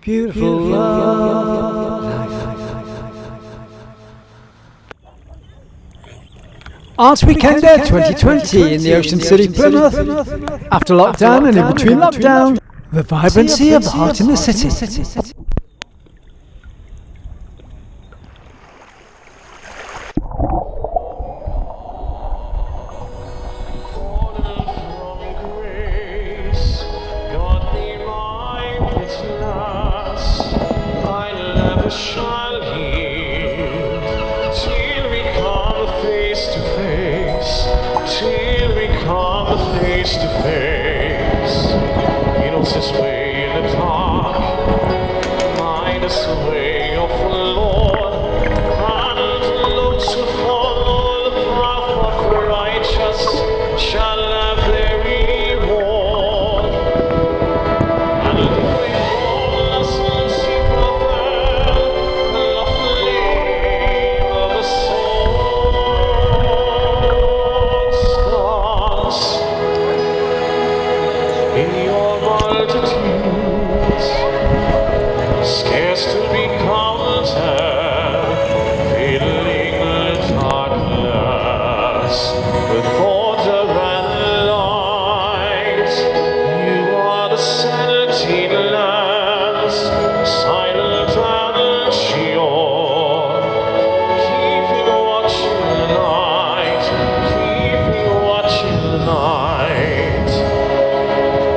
Beautiful life. Arts Weekender 2020 in the Ocean City, Plymouth. After lockdown and in between lockdown, the vibrancy of art in the city. This way in the dark, mind us away of the Lord, and those who follow the path of the righteous shall have their reward. And if we fall as Lucifer fell, the flame of the sword starts in your multitudes, scarce to be counted, filling the darkness with order and light. You are the sentinel lands, silent and sure, keeping watch in the night, keeping watch in the night.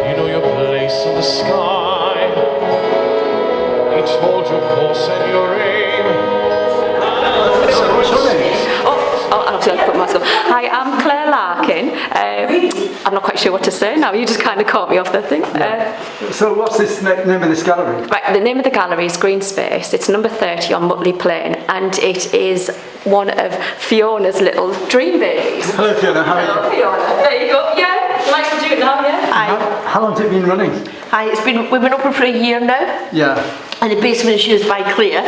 You know your place in the sky, each hold your course and your aim. What's your name? I'll have to put myself. Hi, I'm Claire Larkin. I'm not quite sure what to say now. You just kind of caught me off the thing. So what's this name of this gallery? Right, the name of the gallery is Green Space. It's number 30 on Mutley Plain, and it is one of Fiona's little dream babies. Hello Fiona, how are you? Hello Fiona. There you go. Yeah, nice to do it now, yeah? Hi. How long has it been running? Hi, we've been open for a year now. Yeah. And the basement is used by Claire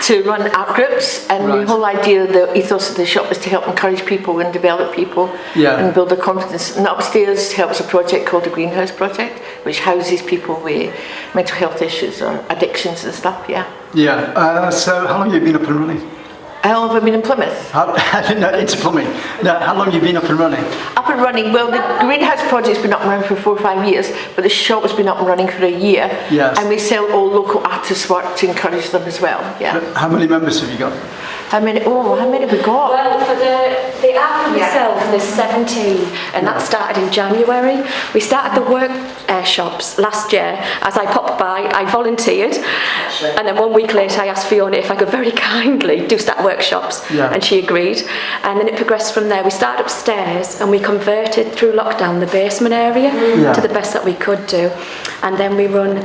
to run art groups, and Right. the whole idea, the ethos of the shop is to help encourage people and develop people and build their confidence. And upstairs helps a project called the Greenhouse Project, which houses people with mental health issues or addictions and stuff, yeah. Yeah, so how long have you been up and running? How long have I been in Plymouth? No, into plumbing. No, how long have you been up and running? Up and running, well, the Greenhouse Project's been up and running for 4 or 5 years, but the shop has been up and running for a year. Yes. And we sell all local artists' work to encourage them as well, yeah. How many members have you got? How many have we got? Well, for the album itself, there's 17, and that started in January. We started the workshops last year. As I popped by, I volunteered, and then 1 week later I asked Fiona if I could very kindly do start workshops, and she agreed. And then it progressed from there. We started upstairs, and we converted through lockdown the basement area to the best that we could do. And then we run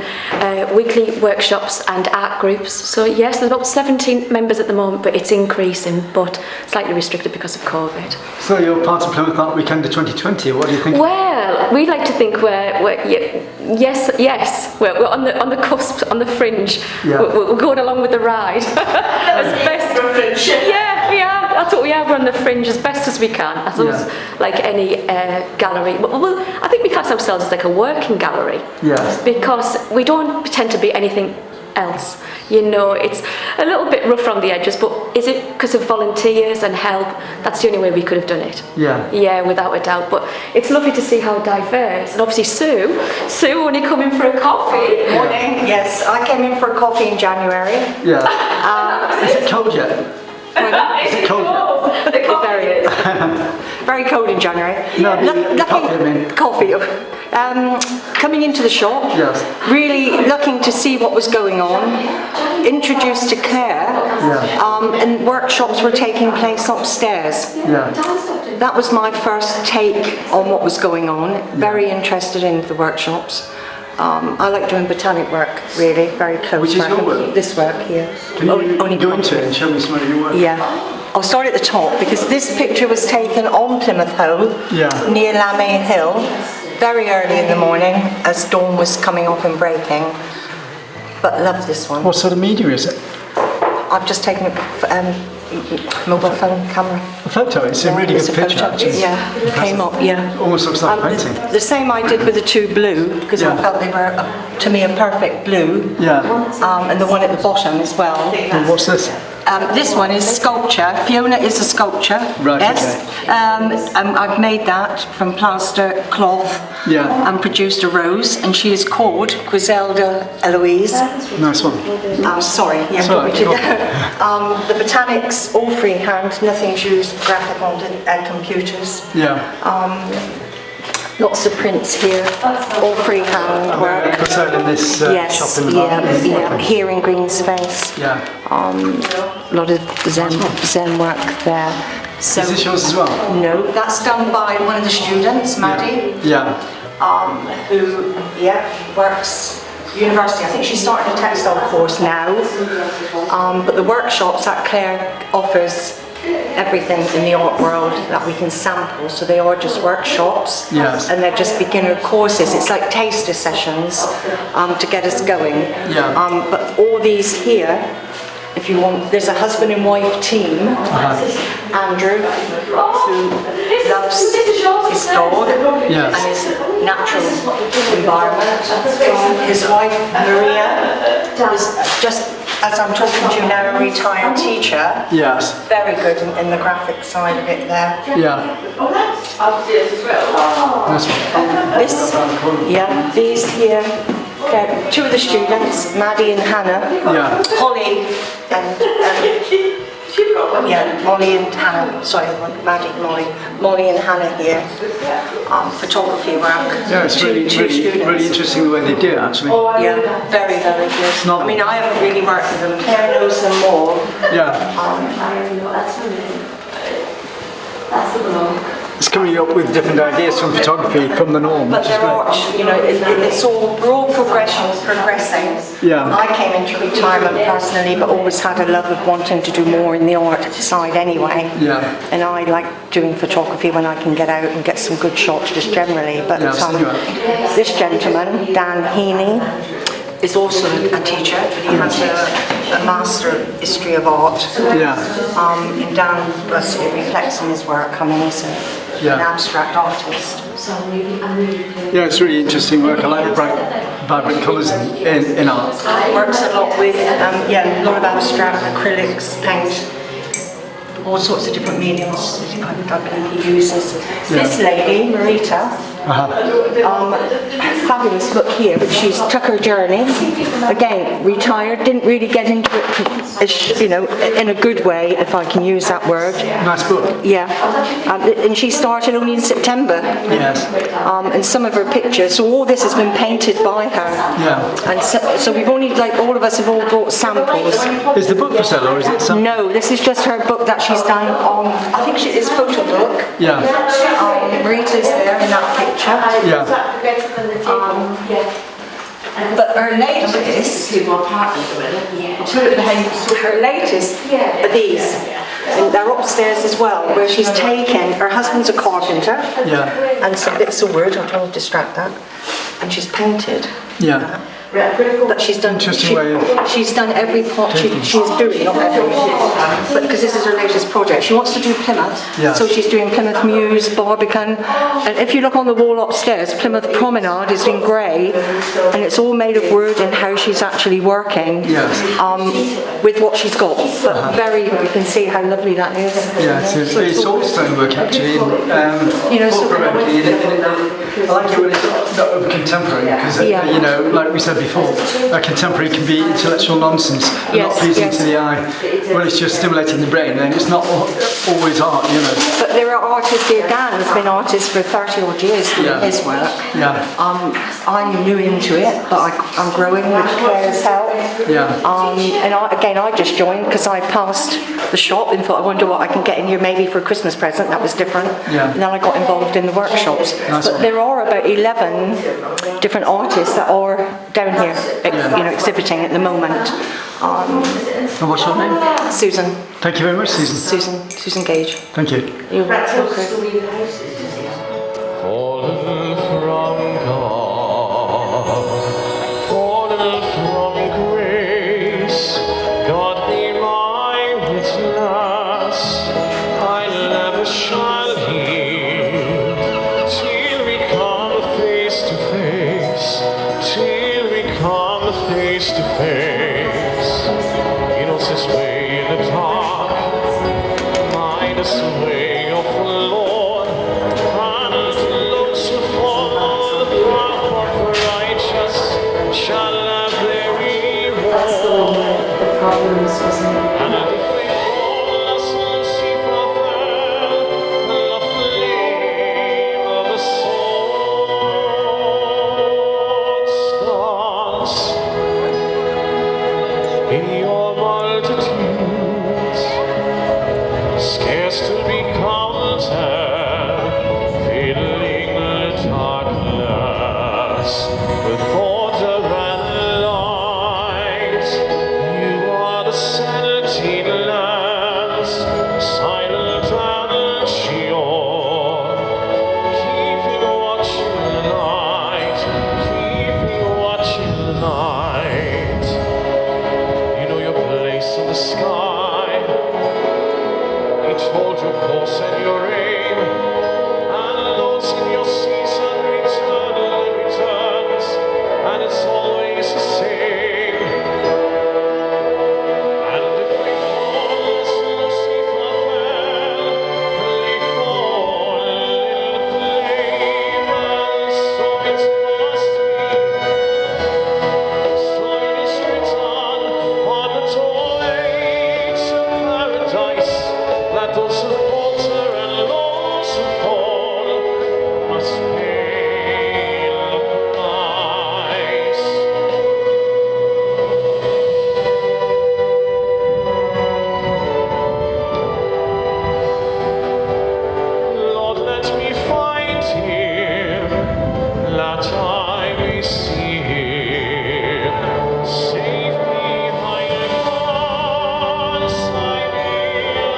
weekly workshops and art groups. So yes, there's about 17 members at the moment, but it's increasing, but slightly restricted because of COVID. So you're part of Plymouth Art Weekender 2020, what do you think? Well, we like to think we're on the cusp, on the fringe. Yeah. We're going along with the ride as best. Yeah, we are. That's what we are. We're on the fringe as best as we can. As like any gallery. Well, I think we class ourselves as like a working gallery. Yes. Because we don't pretend to be anything else. You know, it's a little bit rough around the edges, but is it because of volunteers and help? That's the only way we could have done it. Yeah. Yeah, without a doubt. But it's lovely to see how diverse. And obviously Sue only come in for a coffee. Morning. Yes, I came in for a coffee in January. Yeah. Is it cold yet? Is it cold yet? The coffee is. Very cold in January. No, coffee, I mean. Coffee. Coming into the shop, really looking to see what was going on, introduced to Claire, and workshops were taking place upstairs. Yeah. That was my first take on what was going on, very interested in the workshops. I like doing botanic work, really, very close. Which is your work? This work here. Can you go into it and show me some of your work? Yeah. I'll start at the top because this picture was taken on Plymouth Hoe, near Lamay Hill, very early in the morning as dawn was coming up and breaking. But love this one. What sort of media is it? I've just taken it mobile phone camera. A photo, it's a really It's good a picture, photo. actually. Yeah, it came up, yeah. Almost looks like a painting. The same I did with the two blue, because I felt they were, to me, a perfect blue. Yeah. And the one at the bottom as well. And what's this? This one is sculpture. Fiona is a sculpture. Right, Yes. I've made that from plaster cloth. Yeah. And produced a rose, and she is called Griselda Eloise. Nice one. Sorry, yeah. Sorry, do you want me to- the botanics, all freehand, nothing's used graphic on computers. Yeah. Lots of prints here, all freehand work. For sale in this Yes, shop in the yeah. Here in Green Space. Yeah. A lot of Zen work there. So, Is this yours as well? No, that's done by one of the students, Maddie, Yeah. who works university. I think she's starting a textile course now. But the workshops that Claire offers everything in the art world that we can sample, so they are just workshops. Yes. And they're just beginner courses. It's like taster sessions to get us going. Yeah. But all these here, if you want, there's a husband and wife team, Andrew, who loves his dog Yes. and his natural environment. His wife, Maria, is just, as I'm talking to you now, a retired teacher. Yes. Very good in the graphic side of it there. Yeah. Nice one. These here, two of the students, Maddie and Hannah. Yeah. Holly and Molly and Hannah. Sorry, Maddie, Molly and Hannah here. Photography work. Yeah, it's really interesting the way they do it, actually. Yeah, very, very good. Not- I mean, I haven't really worked with them. Claire knows them more. Yeah. It's coming up with different ideas from photography from the norm. But which is there great. are, you know, we're all progressing. Yeah. I came into retirement personally, but always had a love of wanting to do more in the art side anyway. Yeah. And I like doing photography when I can get out and get some good shots just generally. But Yeah, I've seen you. this gentleman, Dan Heaney, is also a teacher. He has a Master of History of Art. Yeah. And Dan it reflects in his work. I mean, he's an abstract artist. Yeah, it's really interesting work. I like the bright, vibrant colours in art. Works a lot with, a lot of abstract, acrylics, paint, all sorts of different mediums I believe he uses. This lady, Marita, fabulous book here, but she's took her journey. Again, retired, didn't really get into it, in a good way, if I can use that word. Nice book. Yeah, and she started only in September. Yes. And some of her pictures, so all this has been painted by her. Yeah. And so we've only, all of us have all brought samples. Is the book for sale or is it some? No, this is just her book that she's done on, I think it's photo book. Yeah. Marita's there in that picture. Yeah. But her latest are these. And they're upstairs as well, where she's taken, her husband's a carpenter. Yeah. And so it's a word, I'm trying to distract that. And she's painted. Yeah. But she's done. Interesting way of- She's done every part she's doing, not every. But because this is her latest project, she wants to do Plymouth. Yeah. So she's doing Plymouth Mews, Barbican, and if you look on the wall upstairs, Plymouth Promenade is in grey, and it's all made of wood and how she's actually working. Yes. With what she's got. But you can see how lovely that is. Yeah, it's all stonework actually. I like it when it's not over contemporary because like we said before, contemporary can be intellectual nonsense and not pleasing to the eye. When it's just stimulating the brain, then it's not always art, But there are artists here. Dan has been artist for 30 odd years doing his work. Yeah. I'm new into it, but I'm growing with Claire's help. Yeah. And I just joined because I passed the shop and thought, I wonder what I can get in here maybe for a Christmas present. That was different. Yeah. And then I got involved in the workshops. Nice But one. there are about 11 different artists that are down here, exhibiting at the moment. And what's your name? Susan. Thank you very much, Susan. Susan Gage. Thank you. You're welcome. Fallen from God, fallen from grace, God be my witness. face. He knows his way in the dark. Mine is the way of the Lord. And those who follow the path of righteous shall have their reward. That's the problems, wasn't it? And if they fall as Lucifer fell, the flame of the sword stands in your multitudes, scarce to be counted, filling the darkness with order and light. You are the 17 lands, silent and sure, keeping watch in the night, keeping watch in the night. You know your place in the sky, each hold your course and your aim, and those in your season return returns, and it's always the same. And if they fall as Lucifer fell, they fall in the flame, and so it must be. So it is written on the doorway to paradise, that those who falter and those who fall must pay the price. Lord, let me find him, that I may see him, safe behind the cross. I will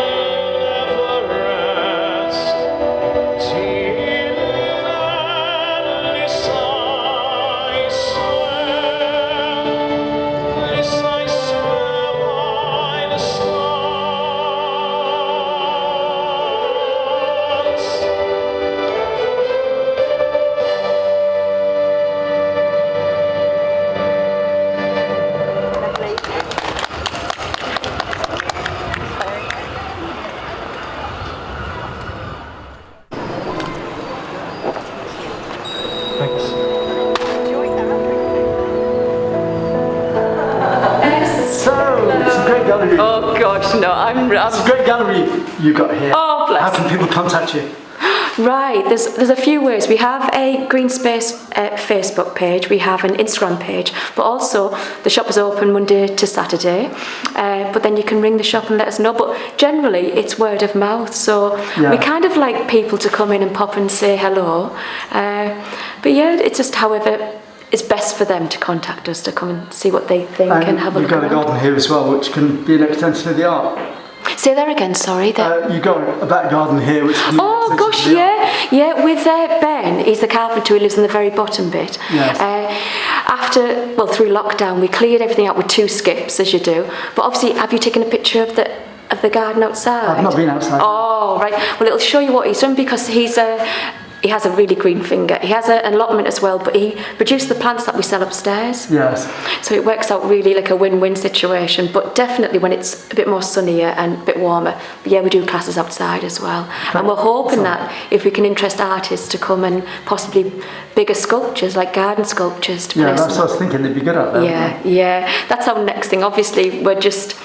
never rest till this I swear, by the stars. Thanks. So, it's a great gallery. Oh gosh, no, I'm It's a great gallery you've got here. Oh, bless. How can people contact you? right. There's a few ways. We have a Green Space Facebook page. We have an Instagram page, but also the shop is open Monday to Saturday. But then you can ring the shop and let us know. But generally, it's word of mouth. So we kind of like people to come in and pop and say hello. But yeah, it's just however it's best for them to contact us to come and see what they think and have a look You've got a around. garden here as well, which can be an extension of the art. Say that again, sorry. You've got a back garden here, which can be an Oh extension gosh, of the art. yeah. With Ben, he's the carpenter who lives in the very bottom bit. Yes. Through lockdown, we cleared everything out with 2 skips, as you do. But obviously, have you taken a picture of the garden outside? I've not been outside. Oh, right. Well, it'll show you what he's done because he has a really green finger. He has an allotment as well, but he produced the plants that we sell upstairs. Yes. So it works out really like a win-win situation, but definitely when it's a bit more sunnier and a bit warmer. But yeah, we do classes outside as well. And we're hoping that if we can interest artists to come and possibly bigger sculptures, like garden sculptures, to place that's what I was thinking, they'd be good at that. Yeah. That's our next thing. Obviously, we're just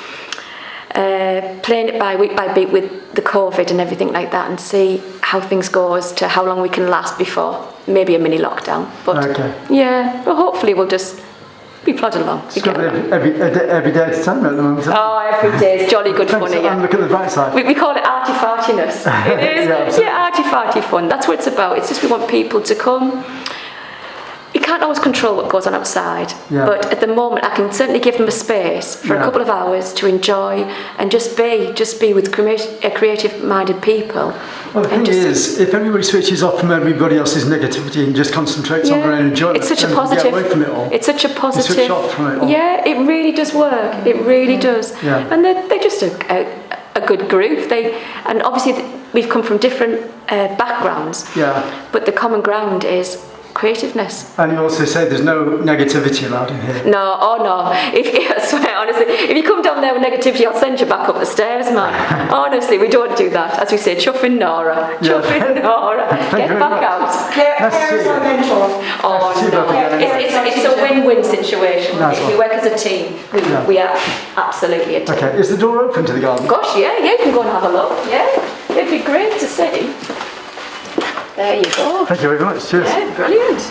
playing it by week by week with the COVID and everything like that and see how things go as to how long we can last before maybe a mini lockdown. But well, hopefully we'll just be plod along. It's got every day to time at the moment. Oh, every day is jolly good fun. And look at the bright side. We call it arty-fartiness. It is. Arty-farty fun. That's what it's about. It's just we want people to come. You can't always control what goes on outside, but at the moment I can certainly give them a space for a couple of hours to enjoy and just be with creative-minded people. Well, the thing is, if everybody switches off from everybody else's negativity and just concentrates on their own enjoyment, it's such a positive. Get away from it all. It's such a positive. You switch off from it all. Yeah, it really does work. It really does. Yeah. And they're just a good group. And obviously we've come from different backgrounds. Yeah. But the common ground is creativeness. And you also say there's no negativity allowed in here. No, oh no. I swear, honestly, if you come down there with negativity, I'll send you back up the stairs, man. Honestly, we don't do that. As we say, chuffing Nora. Chuffing Nora. Get back out. Claire's our mentor. Oh no. It's a win-win situation. We work as a team. We are absolutely a team. Okay, is the door open to the garden? Gosh, yeah, you can go and have a look. Yeah, it'd be great to see. There you go. Thank you very much. Cheers. Yeah, brilliant.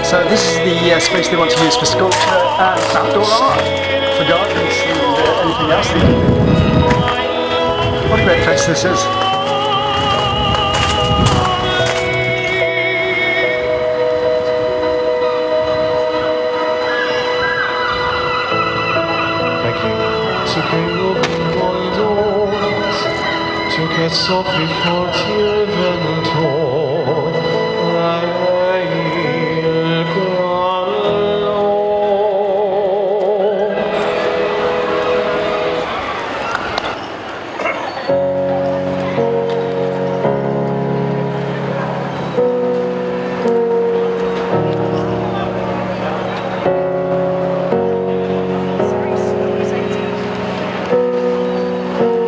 So this is the space they want to use for sculpture and outdoor art, for gardens and anything else they do. What a great place this is. Get softly for till then told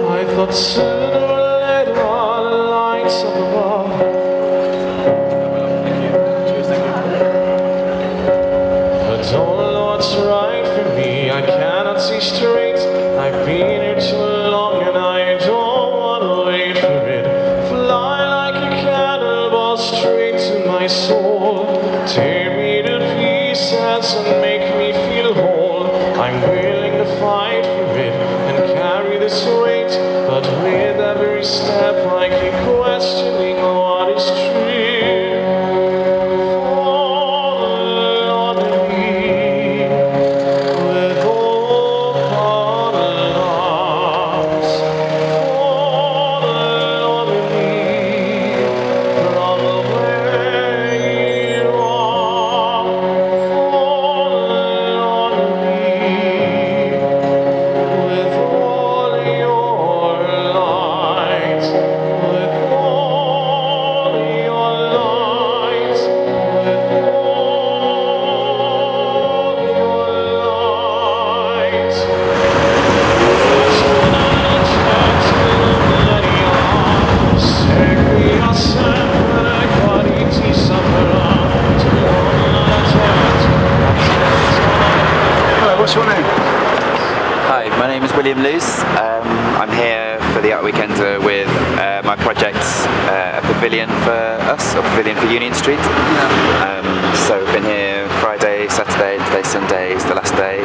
I thought sooner or later all the lights up above. But don't know what's right for me. I cannot see straight. I've been here too long and I don't want to wait for it. Fly like a cannonball straight to my soul. Tear me to pieces and make me feel whole. I'm willing to fight for it and carry this weight. But with every step I keep questioning what is true. Fall on me with open arms. Fall on me from where you are. Fall on me with all your light, with all your light, with all your light. Seguia sempre quali ti saprà. Hello, what's your name? Hi, my name is William Luce. I'm here for the Art Weekend with my project, a pavilion for us, a pavilion for Union Street. So we've been here Friday, Saturday, today Sunday is the last day.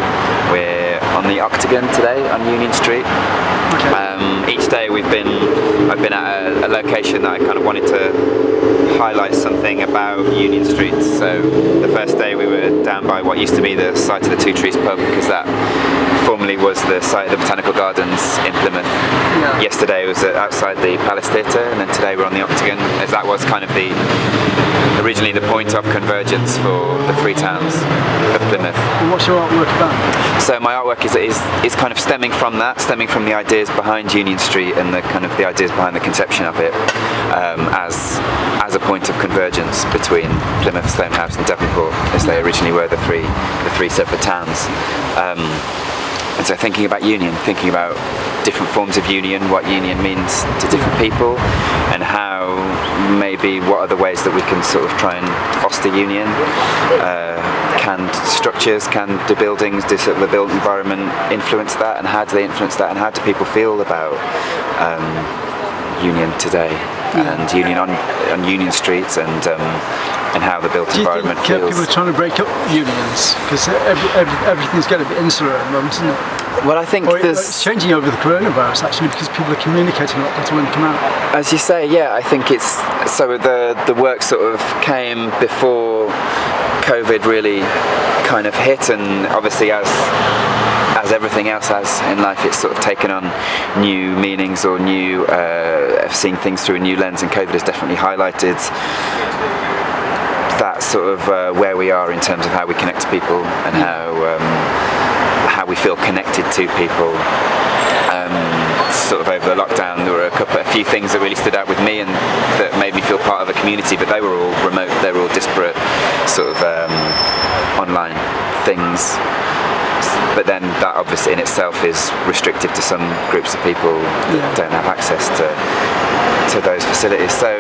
We're on the Octagon today on Union Street. Each day I've been at a location that I kind of wanted to highlight something about Union Street. So the first day we were down by what used to be the site of the Two Trees pub, because that formerly was the site of the Botanical Gardens in Plymouth. Yesterday was outside the Palace Theatre, and then today we're on the Octagon, as that was kind of originally the point of convergence for the three towns of Plymouth. And what's your artwork about? So my artwork is kind of stemming from the ideas behind Union Street and the ideas behind the conception of it as a point of convergence between Plymouth, Stonehouse and Devonport, as they originally were the three separate towns. And so thinking about union, thinking about different forms of union, what union means to different people, and how what are the ways that we can sort of try and foster union. Can structures, can the buildings, the built environment influence that, and how do they influence that, and how do people feel about union today, and union on Union Street, and how the built environment feels. Do you think people are trying to break up unions? Because everything's getting a bit insular at the moment, isn't it? Well, I think it's changing over the coronavirus actually, because people are communicating a lot better when they come out. As you say, yeah, I think it's so the work sort of came before COVID really kind of hit, and obviously as everything else has in life, it's sort of taken on new meanings or new seeing things through a new lens, and COVID has definitely highlighted that sort of where we are in terms of how we connect to people, and how we feel connected to people. Sort of over the lockdown, there were a few things that really stood out with me and that made me feel part of a community, but they were all remote, they were all disparate sort of online things. But then that obviously in itself is restrictive to some groups of people that don't have access to those facilities. So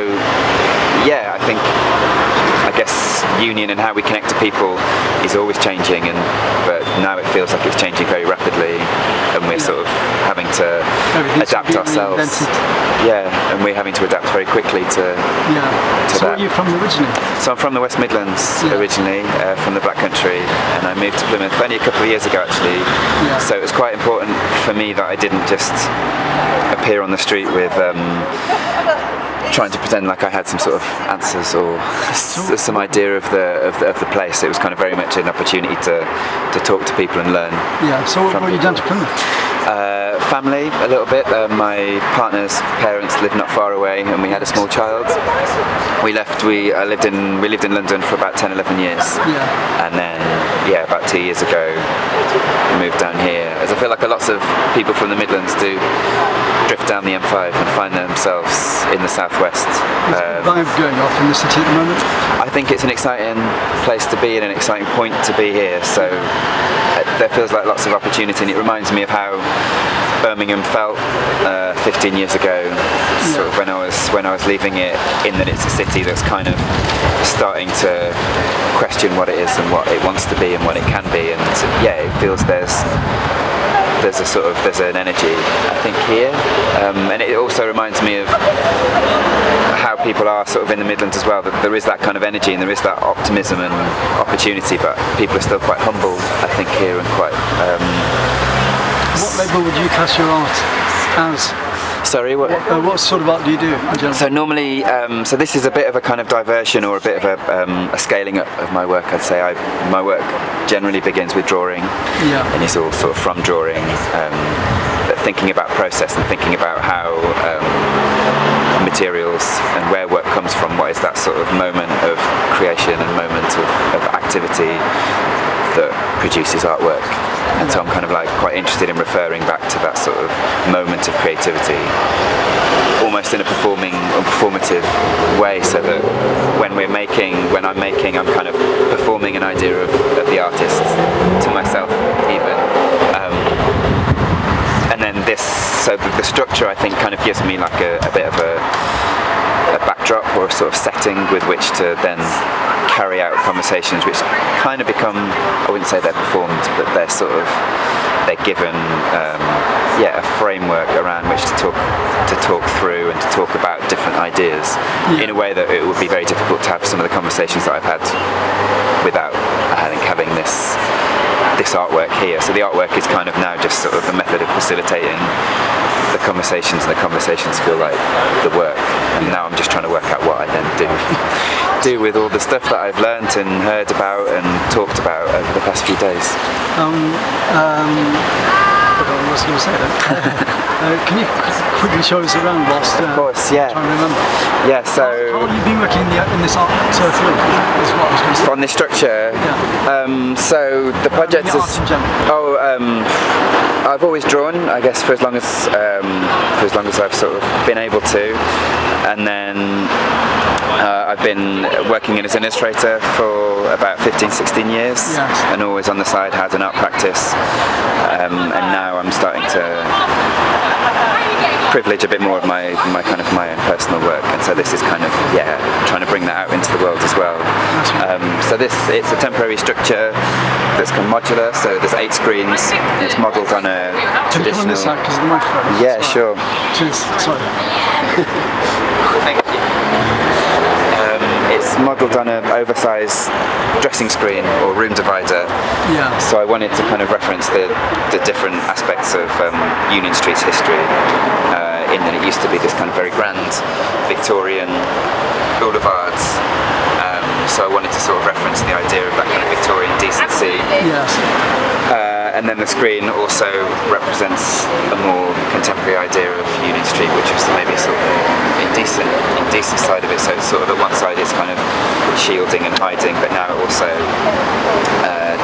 yeah, I guess union and how we connect to people is always changing, but now it feels like it's changing very rapidly, and we're sort of having to adapt ourselves. Yeah, and we're having to adapt very quickly to that. So where are you from originally? So I'm from the West Midlands originally, from the Black Country, and I moved to Plymouth only a couple of years ago actually. So it was quite important for me that I didn't just appear on the street with trying to pretend like I had some sort of answers or some idea of the place. It was kind of very much an opportunity to talk to people and learn. Yeah. So what brought you down to Plymouth? Family, a little bit. My partner's parents lived not far away, and we had a small child. We lived in London for about 10-11 years, and then about 2 years ago moved down here. As I feel like lots of people from the Midlands do drift down the M5 and find themselves in the southwest. Is the vibe going off in the city at the moment? I think it's an exciting place to be and an exciting point to be here. So there feels like lots of opportunity, and it reminds me of how Birmingham felt 15 years ago, sort of when I was leaving it, in that it's a city that's kind of starting to question what it is and what it wants to be and what it can be, and it feels there's an energy, I think, here, and it also reminds me of how people are sort of in the Midlands as well, that there is that kind of energy and there is that optimism and opportunity, but people are still quite humble, I think, here, and quite What label would you class your art as? Sorry, what sort of art do you do in general? So normally, so this is a bit of a kind of diversion or a bit of a scaling up of my work. I'd say my work generally begins with drawing, and it's all sort of from drawing, but thinking about process and thinking about how materials and where work comes from, what is that sort of moment of creation and moment of activity that produces artwork. And so I'm kind of like quite interested in referring back to that sort of moment of creativity, almost in a performative way, so that when I'm making, I'm kind of performing an idea of the artist to myself even. And then the structure, I think, kind of gives me like a bit of a backdrop or a sort of setting with which to then carry out conversations which kind of become, I wouldn't say they're performed, but they're given a framework around which to talk through and to talk about different ideas in a way that it would be very difficult to have some of the conversations that I've had without having this artwork here. So the artwork is kind of now just sort of a method of facilitating the conversations, and the conversations feel like the work, and now I'm just trying to work out what I then do with all the stuff that I've learnt and heard about and talked about over the past few days. I was going to say that. Can you quickly show us around whilst of course, yeah. trying to remember? Yeah, so... How have you been working in this art turf room, is what I was going to say. On this structure? Yeah. So the project is... art in general. I've always drawn, I guess, for as long as I've sort of been able to, and then I've been working as an illustrator for about 15-16 years, and always on the side had an art practice, and now I'm starting to privilege a bit more of my own personal work, and so this is kind of trying to bring that out into the world as well. So it's a temporary structure that's modular, so there's 8 screens. It's modelled on a traditional... Can you come on this side because of the microphone? Yeah, sure. Cheers, sorry. Thank you. It's modelled on an oversized dressing screen or room divider. Yeah. So I wanted to kind of reference the different aspects of Union Street's history, in that it used to be this kind of very grand Victorian boulevards. So I wanted to sort of reference the idea of that kind of Victorian decency. Yes. And then the screen also represents a more contemporary idea of Union Street, which was maybe sort of indecent side of it. So it's sort of at one side it's kind of shielding and hiding, but now it also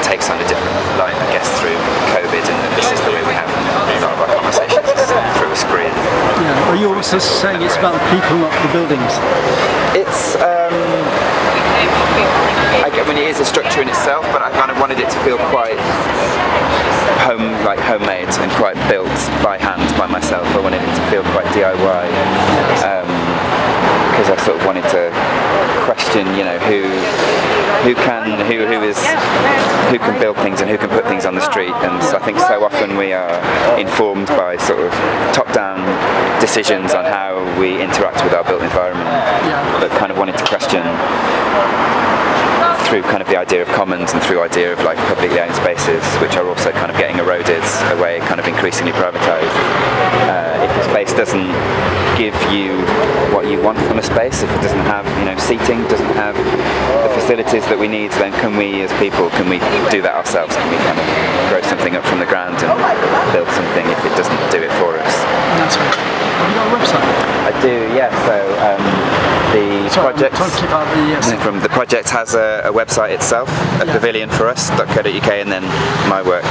takes on a different light, I guess, through COVID, and this is the way we have a lot of our conversations is through a screen. Yeah. Are you also saying it's about the people, not the buildings? It's I mean, it is a structure in itself, but I kind of wanted it to feel quite homemade and quite built by hand by myself. I wanted it to feel quite DIY because I sort of wanted to question, you know, who can build things and who can put things on the street. And so I think so often we are informed by sort of top-down decisions on how we interact with our built environment, but kind of wanted to question through kind of the idea of commons and through idea of like publicly owned spaces, which are also kind of getting eroded away, kind of increasingly privatised. If a space doesn't give you what you want from a space, if it doesn't have, you know, seating, doesn't have the facilities that we need, then can we as people, can we do that ourselves? Can we kind of grow something up from the ground and build something if it doesn't do it for us? That's right. Have you got a website? I do, yeah. So the project. From the project has a website itself at pavilionforus.co.uk, and then my work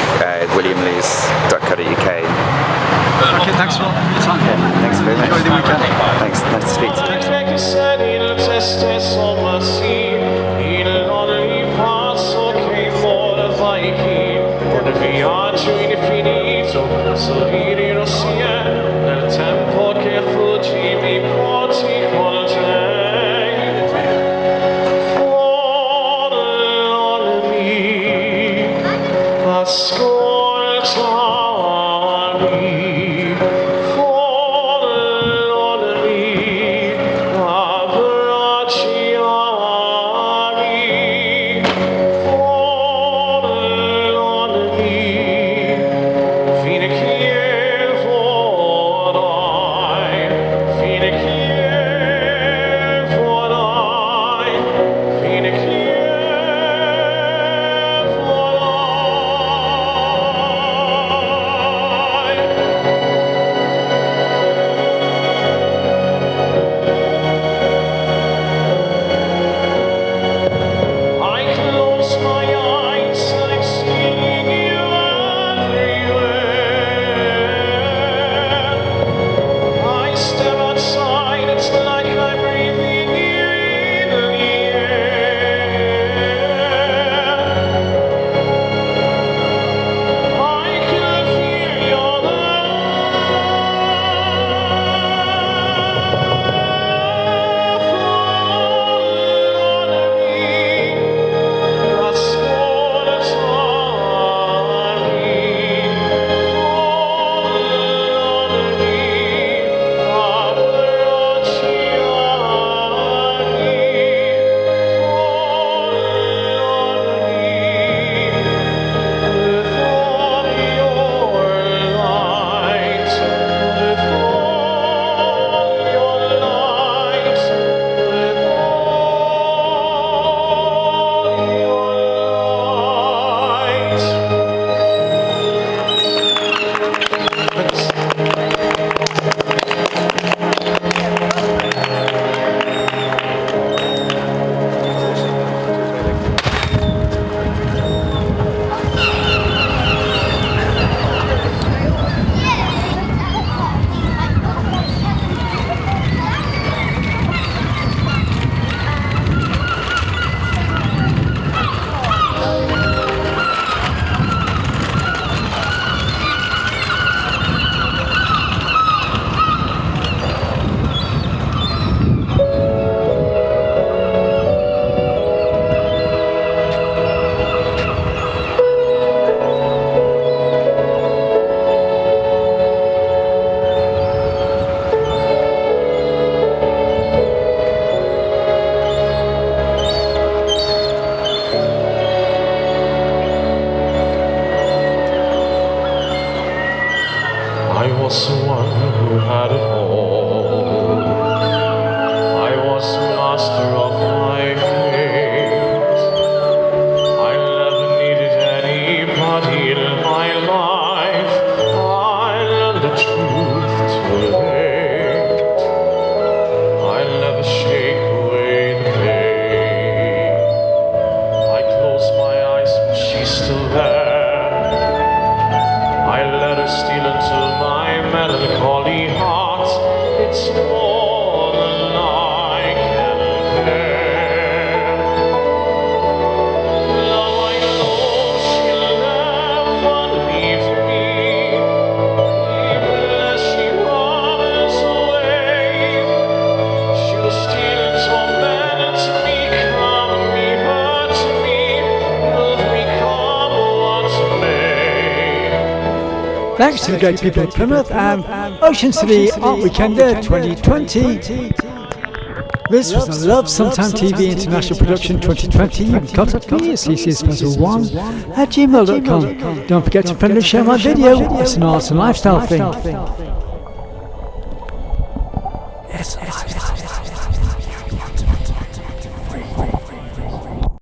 williamlews.co.uk. Okay, thanks a lot for your time. Yeah, thanks very much. Enjoy the weekend. Thanks, nice to speak to you. Ascoltami, follow me. Thanks to the great people of Plymouth and Ocean City Art Weekender 2020. This was the Love Sometime TV International Production 2020. You can contact me at ccspuzzle1@gmail.com. Don't forget to friend and share my video. It's an art and lifestyle thing. It's a lifestyle.